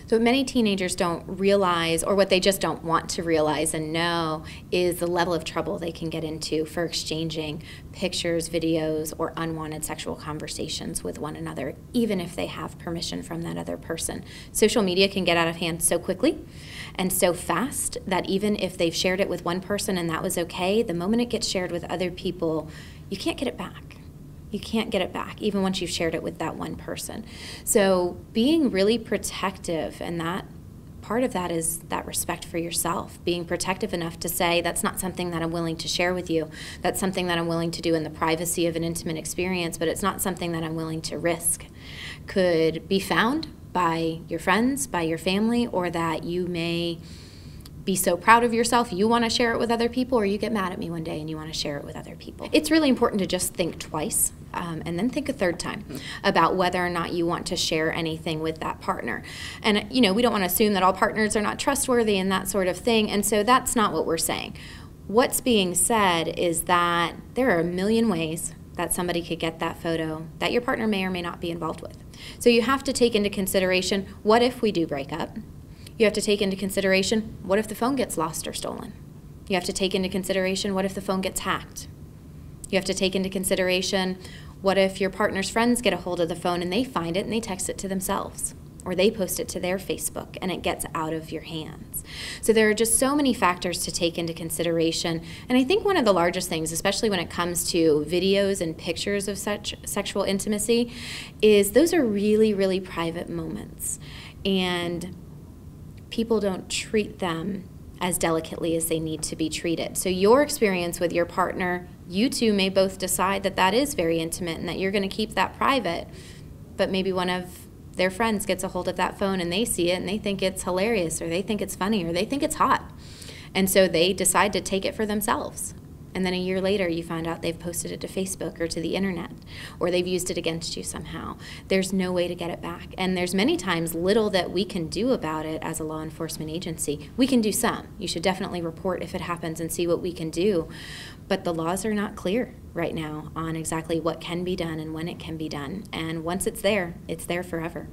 So what many teenagers don't realize, or what they just don't want to realize and know, is the level of trouble they can get into for exchanging pictures, videos, or unwanted sexual conversations with one another, even if they have permission from that other person. Social media can get out of hand so quickly and so fast that even if they've shared it with one person and that was okay, the moment it gets shared with other people, you can't get it back. You can't get it back, even once you've shared it with that one person. So being really protective, and that part of that is that respect for yourself, being protective enough to say, that's not something that I'm willing to share with you. That's something that I'm willing to do in the privacy of an intimate experience, but it's not something that I'm willing to risk. Could be found by your friends, by your family, or that you may be so proud of yourself you want to share it with other people, or you get mad at me one day and you want to share it with other people. It's really important to just think twice and then think a third time about whether or not you want to share anything with that partner. And we don't want to assume that all partners are not trustworthy and that sort of thing, and so that's not what we're saying. What's being said is that there are a million ways that somebody could get that photo that your partner may or may not be involved with. So you have to take into consideration, what if we do break up? You have to take into consideration, what if the phone gets lost or stolen? You have to take into consideration, what if the phone gets hacked? You have to take into consideration, what if your partner's friends get a hold of the phone and they find it and they text it to themselves? Or they post it to their Facebook and it gets out of your hands. So there are just so many factors to take into consideration. And I think one of the largest things, especially when it comes to videos and pictures of such sexual intimacy, is those are really, really private moments. And people don't treat them as delicately as they need to be treated. So your experience with your partner, you two may both decide that that is very intimate and that you're going to keep that private, but maybe one of their friends gets a hold of that phone and they see it and they think it's hilarious, or they think it's funny, or they think it's hot. And so they decide to take it for themselves. And then a year later, you find out they've posted it to Facebook or to the internet, or they've used it against you somehow. There's no way to get it back. And there's many times little that we can do about it as a law enforcement agency. We can do some. You should definitely report if it happens and see what we can do. But the laws are not clear right now on exactly what can be done and when it can be done. And once it's there forever.